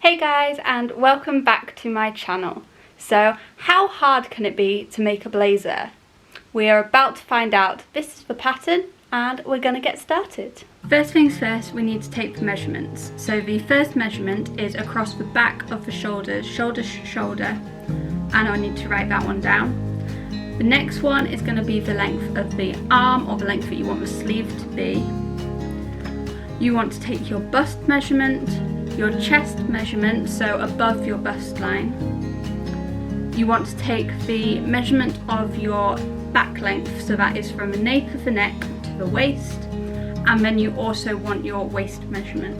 Hey guys, and welcome back to my channel. So how hard can it be to make a blazer? We are about to find out. This is the pattern and we're going to get started. First things first, we need to take the measurements. So the first measurement is across the back of the shoulders, shoulder to shoulder, and I need to write that one down. The next one is going to be the length of the arm, or the length that you want the sleeve to be. You want to take your bust measurement, your chest measurement, so above your bust line. You want to take the measurement of your back length, so that is from the nape of the neck to the waist, and then you also want your waist measurement.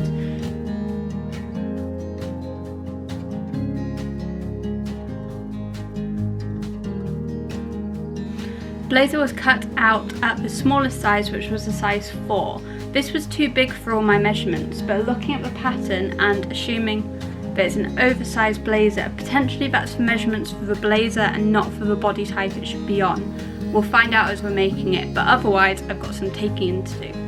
Blazer was cut out at the smallest size, which was a size 4. This was too big for all my measurements, but looking at the pattern and assuming that it's an oversized blazer, potentially that's the measurements for the blazer and not for the body type it should be on. We'll find out as we're making it, but otherwise I've got some taking in to do.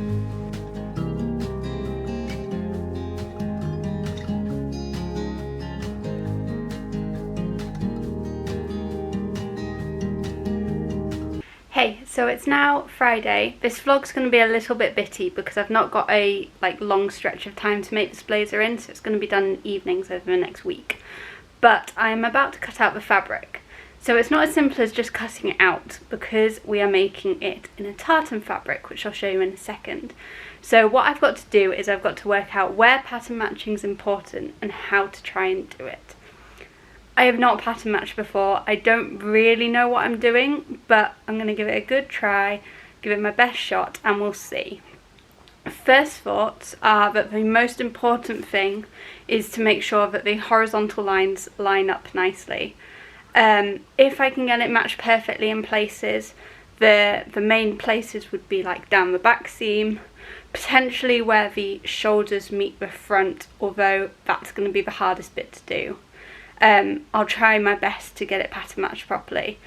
Hey, so it's now Friday. This vlog's going to be a little bit bitty because I've not got a long stretch of time to make this blazer in, so it's going to be done in evenings over the next week. But I'm about to cut out the fabric. So it's not as simple as just cutting it out, because we are making it in a tartan fabric, which I'll show you in a second. So what I've got to do is I've got to work out where pattern matching is important and how to try and do it. I have not pattern matched before. I don't really know what I'm doing, but I'm going to give it a good try, give it my best shot, and we'll see. First thoughts are that the most important thing is to make sure that the horizontal lines line up nicely. If I can get it matched perfectly in places, the main places would be like down the back seam, potentially where the shoulders meet the front, although that's going to be the hardest bit to do. I'll try my best to get it pattern matched properly,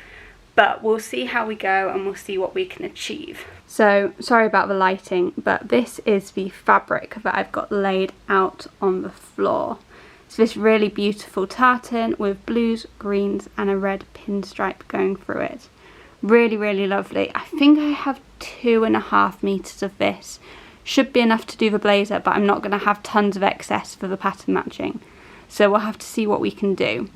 but we'll see how we go and we'll see what we can achieve. So sorry about the lighting, but this is the fabric that I've got laid out on the floor. It's this really beautiful tartan with blues, greens and a red pinstripe going through it. Really, really lovely. I think I have 2.5 meters of this. Should be enough to do the blazer, but I'm not going to have tons of excess for the pattern matching. So we'll have to see what we can do.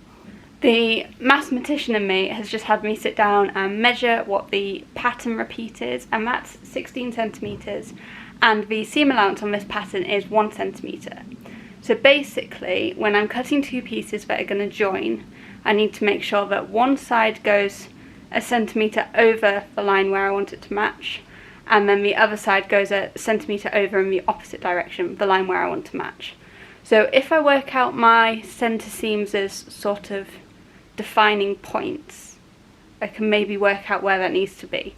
The mathematician in me has just had me sit down and measure what the pattern repeat is, and that's 16 centimeters, and the seam allowance on this pattern is 1 centimeter. So basically, when I'm cutting two pieces that are going to join, I need to make sure that one side goes 1 centimeter over the line where I want it to match, and then the other side goes 1 centimeter over in the opposite direction, the line where I want to match. So if I work out my centre seams as sort of defining points, I can maybe work out where that needs to be.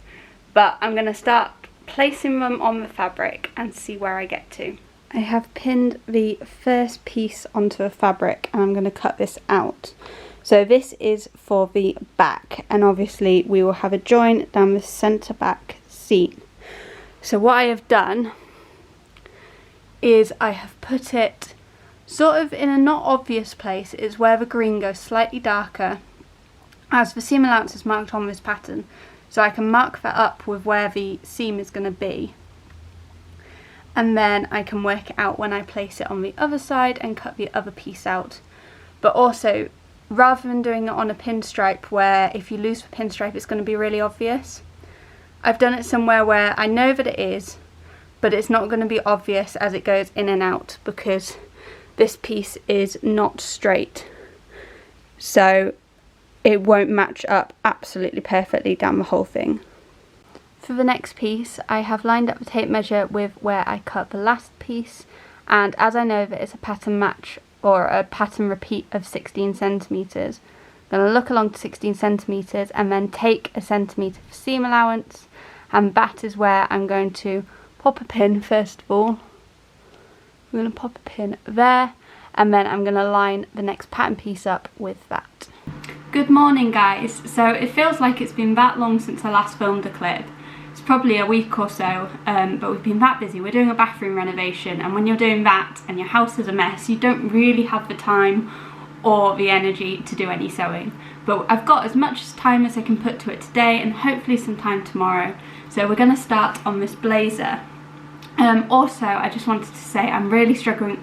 But I'm going to start placing them on the fabric and see where I get to. I have pinned the first piece onto the fabric and I'm going to cut this out. So this is for the back, and obviously we will have a join down the centre back seam. So what I have done is I have put it sort of in a not obvious place. Is where the green goes slightly darker, as the seam allowance is marked on this pattern, so I can mark that up with where the seam is going to be, and then I can work it out when I place it on the other side and cut the other piece out. But also, rather than doing it on a pinstripe where if you lose the pinstripe it's going to be really obvious, I've done it somewhere where I know that it is, but it's not going to be obvious as it goes in and out, because this piece is not straight, so it won't match up absolutely perfectly down the whole thing. For the next piece, I have lined up the tape measure with where I cut the last piece, and as I know that it's a pattern match or a pattern repeat of 16 centimeters, I'm going to look along to 16 centimeters and then take 1 centimeter for seam allowance, and that is where I'm going to pop a pin first of all. I'm going to pop a pin there, and then I'm going to line the next pattern piece up with that. Good morning guys. So it feels like it's been that long since I last filmed a clip. It's probably a week or so, but we've been that busy. We're doing a bathroom renovation, and when you're doing that and your house is a mess, you don't really have the time or the energy to do any sewing. But I've got as much time as I can put to it today, and hopefully some time tomorrow. So we're going to start on this blazer. Also, I just wanted to say I'm really struggling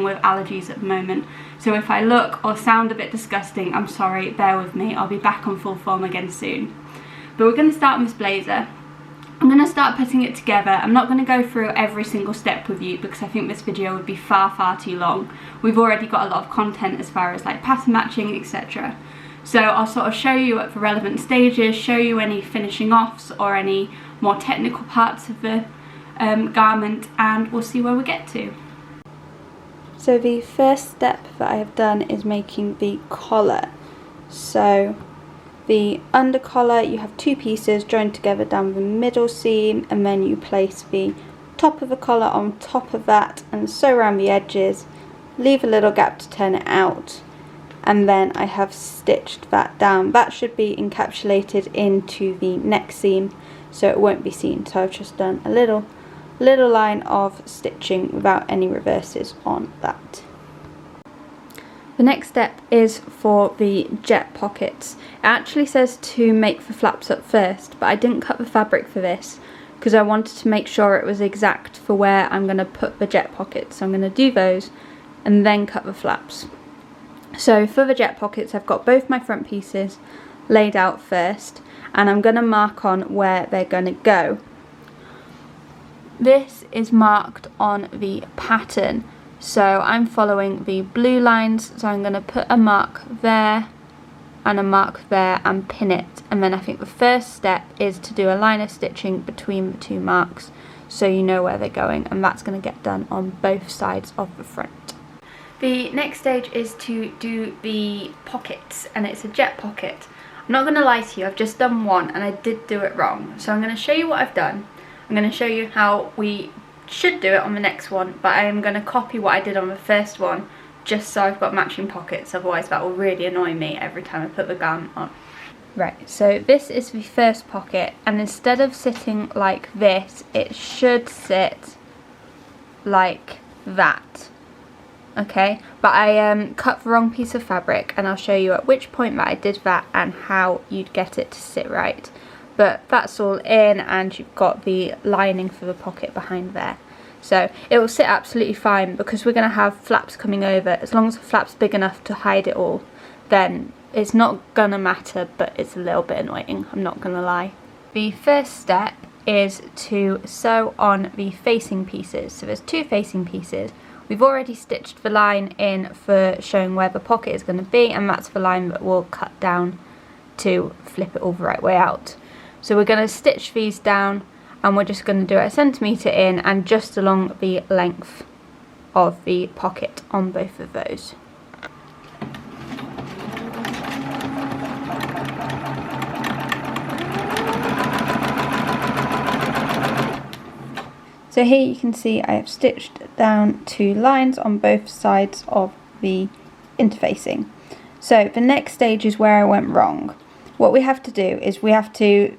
with allergies at the moment. So if I look or sound a bit disgusting, I'm sorry, bear with me. I'll be back on full form again soon. But we're going to start on this blazer. I'm going to start putting it together. I'm not going to go through every single step with you because I think this video would be far too long. We've already got a lot of content as far as like pattern matching, etc. So I'll sort of show you at the relevant stages, show you any finishing offs or any more technical parts of the garment, and we'll see where we get to. So the first step that I have done is making the collar. So the under collar, you have two pieces joined together down the middle seam, and then you place the top of the collar on top of that and sew around the edges, leave a little gap to turn it out, and then I have stitched that down. That should be encapsulated into the neck seam so it won't be seen. So I've just done a little line of stitching without any reverses on that. The next step is for the jet pockets. It actually says to make the flaps up first, but I didn't cut the fabric for this because I wanted to make sure it was exact for where I'm going to put the jet pockets. So I'm going to do those and then cut the flaps. So for the jet pockets, I've got both my front pieces laid out first, and I'm going to mark on where they're going to go. This is marked on the pattern, so I'm following the blue lines, so I'm going to put a mark there and a mark there and pin it, and then I think the first step is to do a line of stitching between the two marks so you know where they're going, and that's going to get done on both sides of the front. The next stage is to do the pockets, and it's a jet pocket. I'm not going to lie to you, I've just done one and I did do it wrong, so I'm going to show you what I've done. I'm going to show you how we should do it on the next one, but I am going to copy what I did on the first one just so I've got matching pockets, otherwise that will really annoy me every time I put the garment on. Right, so this is the first pocket, and instead of sitting like this, it should sit like that. Okay, but I cut the wrong piece of fabric, and I'll show you at which point that I did that and how you'd get it to sit right. But that's all in, and you've got the lining for the pocket behind there. So it will sit absolutely fine because we're going to have flaps coming over. As long as the flap's big enough to hide it all, then it's not going to matter, but it's a little bit annoying, I'm not going to lie. The first step is to sew on the facing pieces. So there's two facing pieces. We've already stitched the line in for showing where the pocket is going to be, and that's the line that we'll cut down to flip it all the right way out. So we're going to stitch these down, and we're just going to do it 1 centimetre in and just along the length of the pocket on both of those. So here you can see I have stitched down 2 lines on both sides of the interfacing. So the next stage is where I went wrong. What we have to do is we have to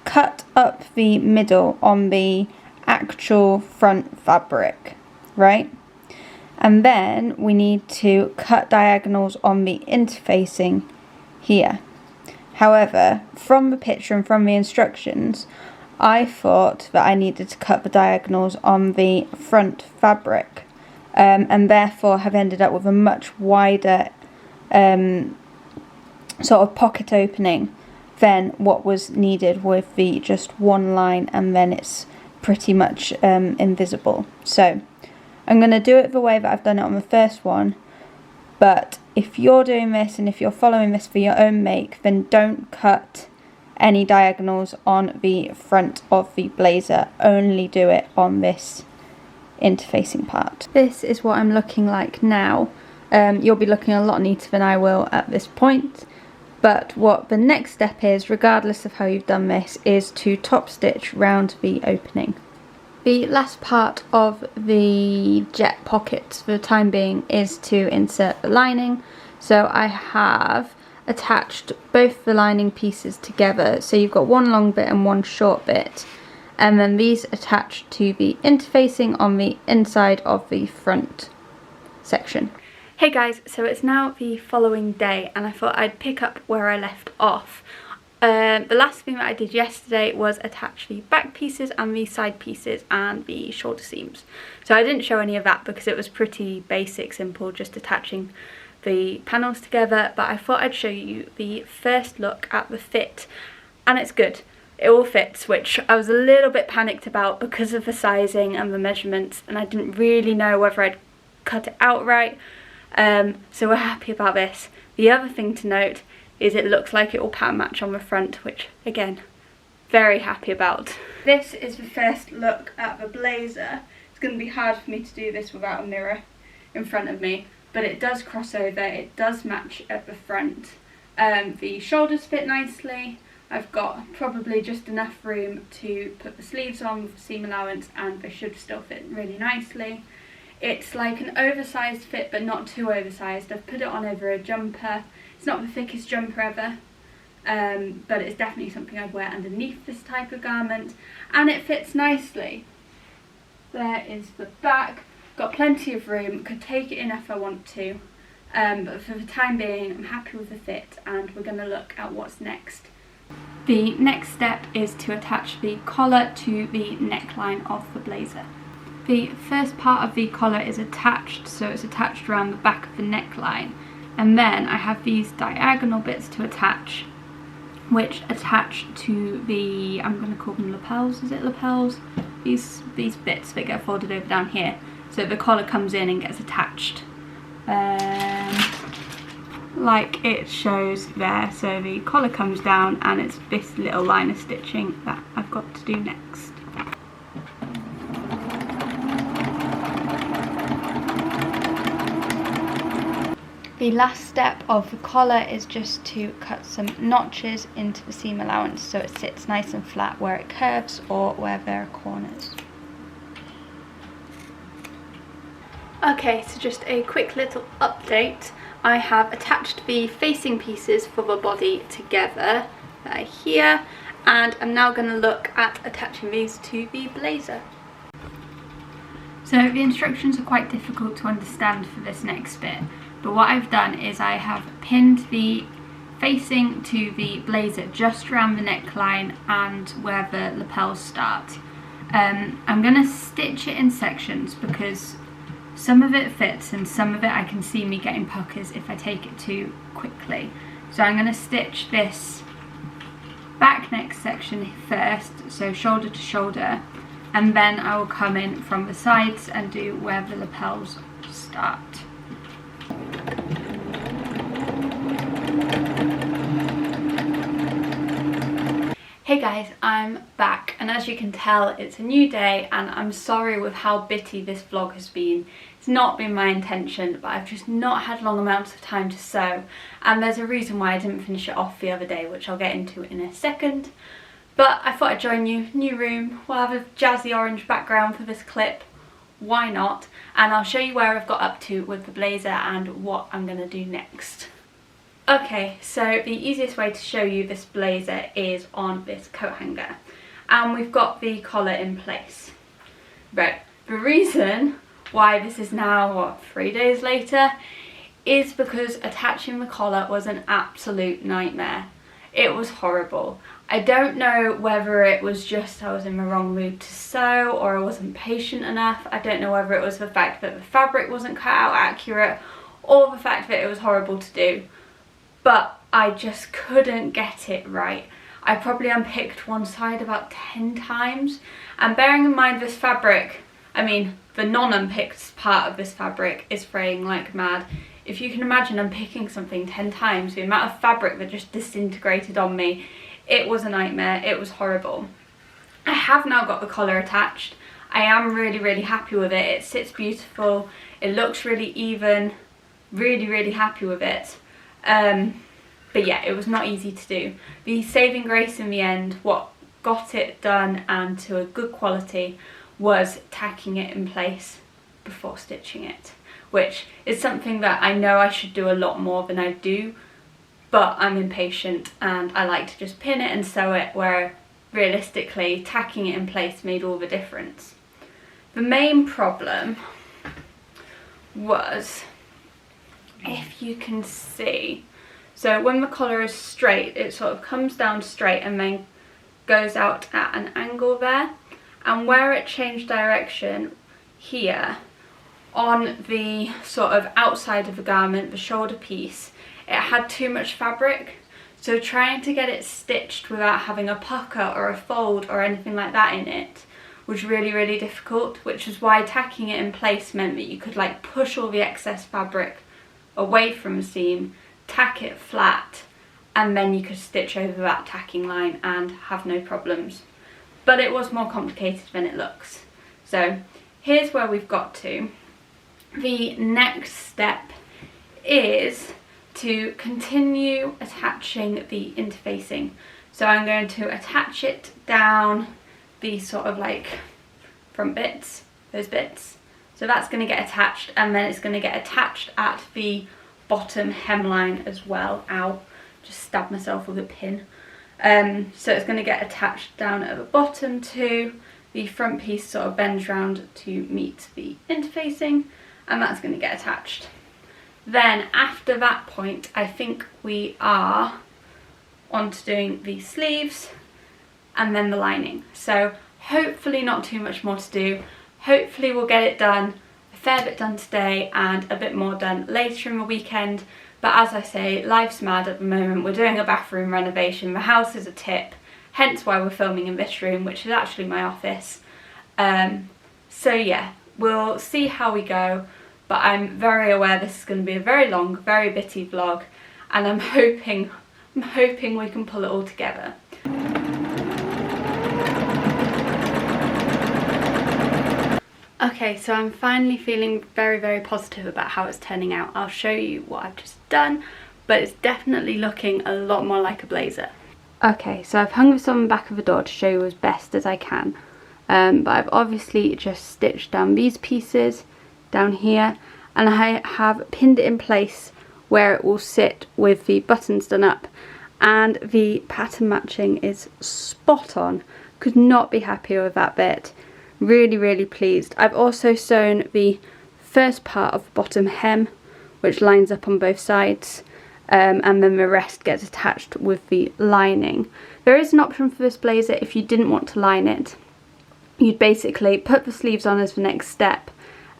cut up the middle on the actual front fabric, right? And then we need to cut diagonals on the interfacing here. However, from the picture and from the instructions, I thought that I needed to cut the diagonals on the front fabric, and therefore have ended up with a much wider sort of pocket opening than what was needed with the just one line, and then it's pretty much invisible. So I'm going to do it the way that I've done it on the first one, but if you're doing this and if you're following this for your own make, then don't cut any diagonals on the front of the blazer, only do it on this interfacing part. This is what I'm looking like now. You'll be looking a lot neater than I will at this point, but what the next step is, regardless of how you've done this, is to top stitch round the opening. The last part of the jet pockets for the time being is to insert the lining. So I have attached both the lining pieces together. So you've got one long bit and one short bit, and then these attached to the interfacing on the inside of the front section. Hey guys, so it's now the following day and I thought I'd pick up where I left off. The last thing that I did yesterday was attach the back pieces and the side pieces and the shoulder seams. So I didn't show any of that because it was pretty basic, simple, just attaching the panels together, but I thought I'd show you the first look at the fit, and it's good. It all fits, which I was a little bit panicked about because of the sizing and the measurements, and I didn't really know whether I'd cut it out right, so we're happy about this. The other thing to note is it looks like it will pattern match on the front, which again, very happy about. This is the first look at the blazer. It's going to be hard for me to do this without a mirror in front of me, but it does cross over, it does match at the front. The shoulders fit nicely. I've got probably just enough room to put the sleeves on with seam allowance, and they should still fit really nicely. It's like an oversized fit, but not too oversized. I've put it on over a jumper. It's not the thickest jumper ever, but it's definitely something I'd wear underneath this type of garment, and it fits nicely. There is the back. Got plenty of room, could take it in if I want to, but for the time being I'm happy with the fit, and we're going to look at what's next. The next step is to attach the collar to the neckline of the blazer. The first part of the collar is attached, so it's attached around the back of the neckline, and then I have these diagonal bits to attach, which attach to the, I'm going to call them lapels, is it lapels? These bits that get folded over down here, so the collar comes in and gets attached, like it shows there. So the collar comes down and it's this little line of stitching that I've got to do next. The last step of the collar is just to cut some notches into the seam allowance so it sits nice and flat where it curves or where there are corners. Okay, so just a quick little update. I have attached the facing pieces for the body together here, and I'm now going to look at attaching these to the blazer. So the instructions are quite difficult to understand for this next bit. But what I've done is I have pinned the facing to the blazer just around the neckline and where the lapels start. I'm going to stitch it in sections because some of it fits and some of it I can see me getting puckers if I take it too quickly. So I'm going to stitch this back neck section first, so shoulder to shoulder, and then I will come in from the sides and do where the lapels start. Hey guys, I'm back, and as you can tell it's a new day, and I'm sorry with how bitty this vlog has been. It's not been my intention, but I've just not had long amounts of time to sew, and there's a reason why I didn't finish it off the other day, which I'll get into in a second. But I thought I'd join you, new room, we'll have a jazzy orange background for this clip, why not? And I'll show you where I've got up to with the blazer and what I'm going to do next. Okay, so the easiest way to show you this blazer is on this coat hanger, and we've got the collar in place. Right, the reason why this is now, what, 3 days later, is because attaching the collar was an absolute nightmare. It was horrible. I don't know whether it was just I was in the wrong mood to sew or I wasn't patient enough. I don't know whether it was the fact that the fabric wasn't cut out accurate or the fact that it was horrible to do. But I just couldn't get it right. I probably unpicked one side about 10 times. And bearing in mind this fabric, I mean, the non-unpicked part of this fabric is fraying like mad. If you can imagine unpicking something 10 times, the amount of fabric that just disintegrated on me, it was a nightmare, it was horrible. I have now got the collar attached. I am really happy with it. It sits beautiful, it looks really even, really happy with it. But yeah, it was not easy to do. The saving grace in the end, what got it done and to a good quality, was tacking it in place before stitching it, which is something that I know I should do a lot more than I do, but I'm impatient and I like to just pin it and sew it, where realistically tacking it in place made all the difference. The main problem was, if you can see, so when the collar is straight, it sort of comes down straight and then goes out at an angle there, and where it changed direction here on the sort of outside of the garment, the shoulder piece, it had too much fabric, so trying to get it stitched without having a pucker or a fold or anything like that in it was really difficult, which is why tacking it in place meant that you could like push all the excess fabric away from the seam, tack it flat, and then you could stitch over that tacking line and have no problems. But it was more complicated than it looks. So here's where we've got to. The next step is to continue attaching the interfacing. So I'm going to attach it down the sort of like front bits, those bits. So that's going to get attached, and then it's going to get attached at the bottom hemline as well. Ow, just stabbed myself with a pin. So it's going to get attached down at the bottom too. The front piece sort of bends round to meet the interfacing, and that's going to get attached. Then after that point, I think we are on to doing the sleeves and then the lining. So hopefully not too much more to do. Hopefully we'll get it done, a fair bit done today and a bit more done later in the weekend. But as I say, life's mad at the moment. We're doing a bathroom renovation. The house is a tip, hence why we're filming in this room, which is actually my office. So yeah, we'll see how we go. But I'm very aware this is going to be a very long, very bitty vlog, and I'm hoping we can pull it all together. Okay, so I'm finally feeling very positive about how it's turning out. I'll show you what I've just done, but it's definitely looking a lot more like a blazer. Okay, so I've hung this on the back of the door to show you as best as I can. But I've obviously just stitched down these pieces down here, and I have pinned it in place where it will sit with the buttons done up, and the pattern matching is spot on. Could not be happier with that bit. Really pleased. I've also sewn the first part of the bottom hem, which lines up on both sides, and then the rest gets attached with the lining. There is an option for this blazer if you didn't want to line it. You'd basically put the sleeves on as the next step,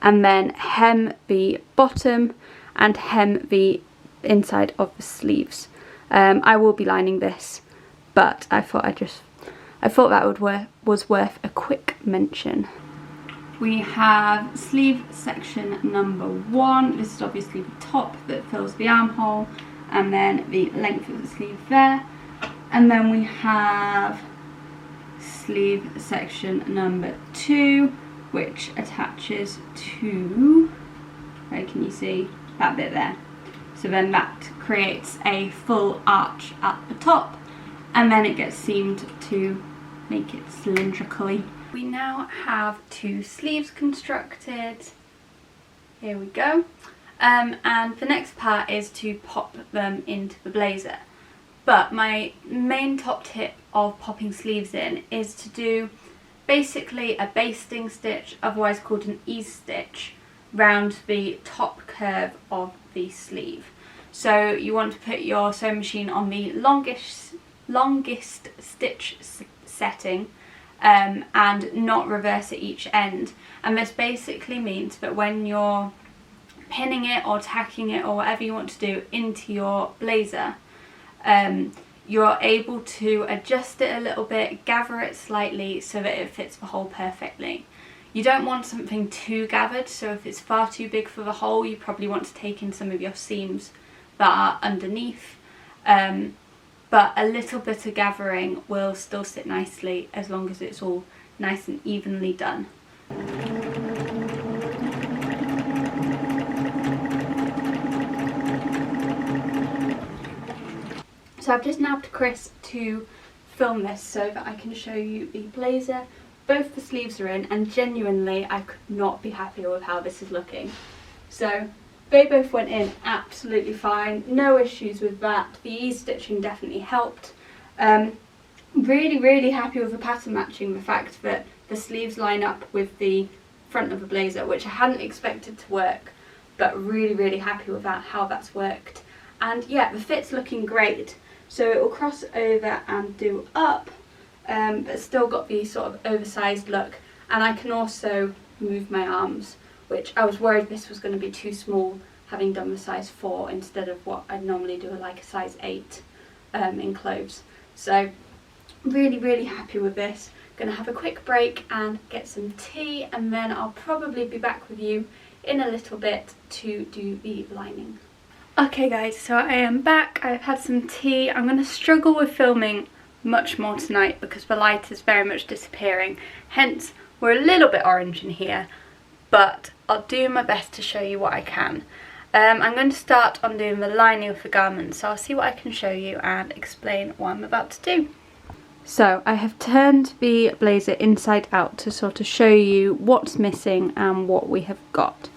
and then hem the bottom and hem the inside of the sleeves. I will be lining this, but I thought that was worth a quick mention. We have sleeve section number 1. This is obviously the top that fills the armhole, and then the length of the sleeve there. And then we have sleeve section number 2, which attaches to, where can you see that bit there? So then that creates a full arch at the top, and then it gets seamed to make it cylindrically. We now have 2 sleeves constructed. Here we go. And the next part is to pop them into the blazer. But my main top tip of popping sleeves in is to do basically a basting stitch, otherwise called an ease stitch, round the top curve of the sleeve. So you want to put your sewing machine on the longest stitch setting, and not reverse at each end. And this basically means that when you're pinning it or tacking it or whatever you want to do into your blazer, you're able to adjust it a little bit, gather it slightly so that it fits the hole perfectly. You don't want something too gathered, so if it's far too big for the hole, you probably want to take in some of your seams that are underneath. But a little bit of gathering will still sit nicely as long as it's all nice and evenly done. So I've just nabbed Chris to film this so that I can show you the blazer. Both the sleeves are in, and genuinely I could not be happier with how this is looking. So They both went in absolutely fine, no issues with that. The ease stitching definitely helped. Really happy with the pattern matching, the fact that the sleeves line up with the front of the blazer, which I hadn't expected to work, but really happy with that, how that's worked. And yeah, the fit's looking great. So it will cross over and do up, but still got the sort of oversized look. And I can also move my arms, which I was worried this was going to be too small, having done the size 4 instead of what I'd normally do, like a size 8 in clothes. So really happy with this. Gonna have a quick break and get some tea, and then I'll probably be back with you in a little bit to do the lining. Okay guys, so I am back. I've had some tea. I'm going to struggle with filming much more tonight because the light is very much disappearing, hence we're a little bit orange in here, but I'll do my best to show you what I can. I'm going to start on doing the lining of the garment, so I'll see what I can show you and explain what I'm about to do. So I have turned the blazer inside out to sort of show you what's missing and what we have got.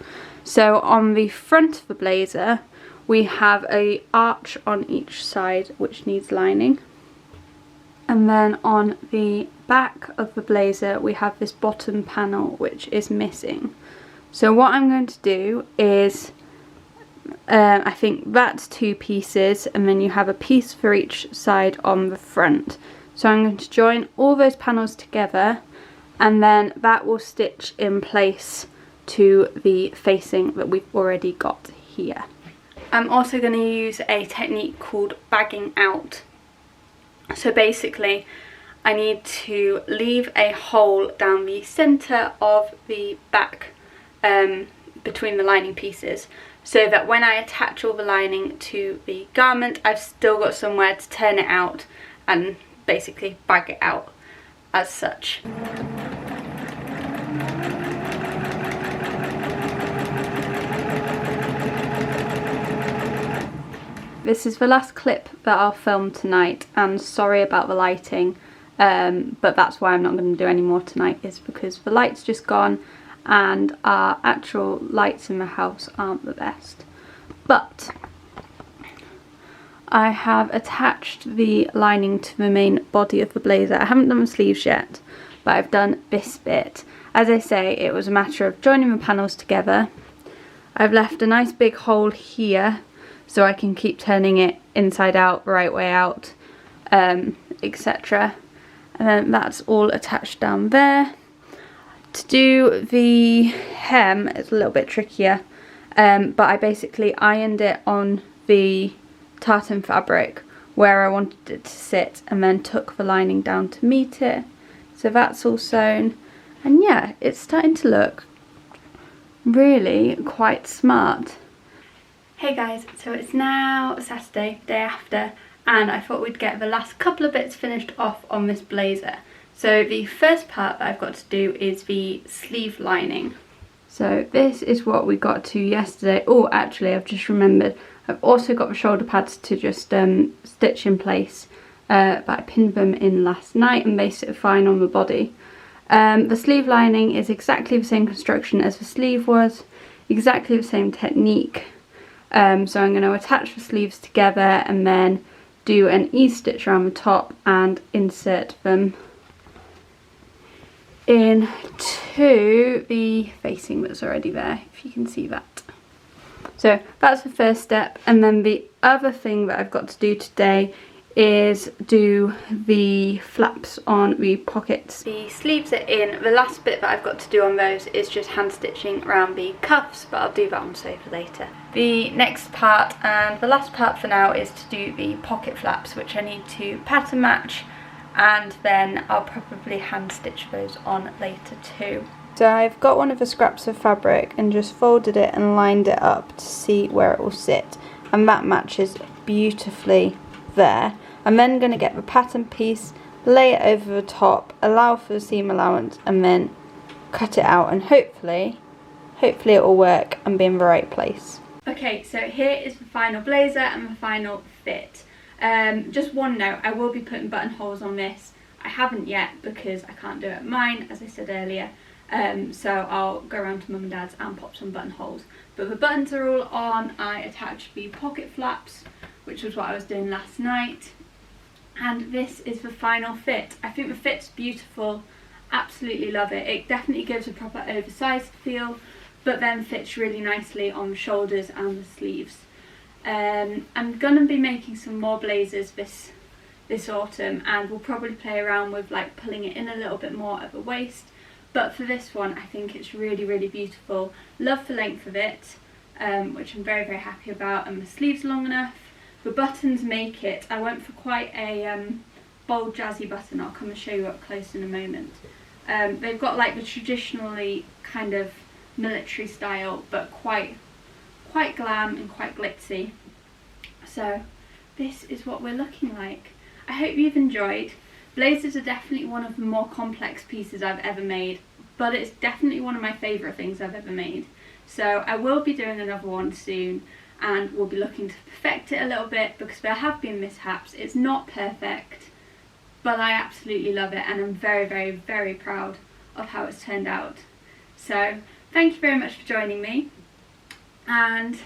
So on the front of the blazer we have a arch on each side which needs lining, and then on the back of the blazer we have this bottom panel which is missing. So what I'm going to do is I think that's 2 pieces, and then you have a piece for each side on the front. So I'm going to join all those panels together, and then that will stitch in place to the facing that we've already got here. I'm also going to use a technique called bagging out. So basically I need to leave a hole down the centre of the back between the lining pieces, so that when I attach all the lining to the garment I've still got somewhere to turn it out and basically bag it out as such. This is the last clip that I'll film tonight, and sorry about the lighting, but that's why I'm not going to do any more tonight, is because the light's just gone and our actual lights in the house aren't the best. But I have attached the lining to the main body of the blazer. I haven't done the sleeves yet, but I've done this bit. As I say, it was a matter of joining the panels together. I've left a nice big hole here so I can keep turning it inside out, right way out, etc. And then that's all attached down there. To do the hem, it's a little bit trickier, but I basically ironed it on the tartan fabric where I wanted it to sit, and then took the lining down to meet it. So that's all sewn, and yeah, it's starting to look really quite smart. Hey guys, so it's now Saturday, day after, and I thought we'd get the last couple of bits finished off on this blazer. So the first part that I've got to do is the sleeve lining. So this is what we got to yesterday. Oh, actually I've just remembered, I've also got the shoulder pads to just stitch in place, but I pinned them in last night and they sit fine on the body. The sleeve lining is exactly the same construction as the sleeve was, exactly the same technique. So I'm going to attach the sleeves together and then do an ease stitch around the top and insert them into the facing that's already there, if you can see that. So that's the first step, and then the other thing that I've got to do today is do the flaps on the pockets. The sleeves are in. The last bit that I've got to do on those is just hand stitching around the cuffs, but I'll do that on sew for later. The next part, and the last part for now, is to do the pocket flaps, which I need to pattern match, and then I'll probably hand stitch those on later too. So I've got one of the scraps of fabric and just folded it and lined it up to see where it will sit, and that matches beautifully there. I'm then going to get the pattern piece, lay it over the top, allow for the seam allowance, and then cut it out, and hopefully it will work and be in the right place. Okay, so here is the final blazer and the final fit. Just one note, I will be putting buttonholes on this. I haven't yet because I can't do it at mine, as I said earlier, So I'll go around to mum and dad's and pop some buttonholes. But the buttons are all on. I attached the pocket flaps, which was what I was doing last night. And this is the final fit. I think the fit's beautiful, absolutely love it. It definitely gives a proper oversized feel, but then fits really nicely on the shoulders and the sleeves. I'm gonna be making some more blazers this autumn, and we'll probably play around with like pulling it in a little bit more at the waist. But for this one, I think it's really beautiful. Love the length of it, which I'm very happy about, and the sleeves are long enough. The buttons make it. I went for quite a bold, jazzy button. I'll come and show you up close in a moment. They've got like the traditionally kind of military style, but quite glam and quite glitzy. So this is what we're looking like. I hope you've enjoyed. Blazers are definitely one of the more complex pieces I've ever made, but it's definitely one of my favourite things I've ever made. So I will be doing another one soon, and we'll be looking to perfect it a little bit because there have been mishaps. It's not perfect, but I absolutely love it, and I'm very proud of how it's turned out. So thank you very much for joining me, and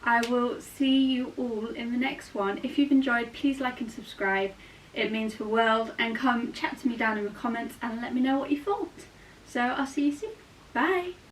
I will see you all in the next one. If you've enjoyed, please like and subscribe. It means the world, and come chat to me down in the comments and let me know what you thought. So I'll see you soon. Bye.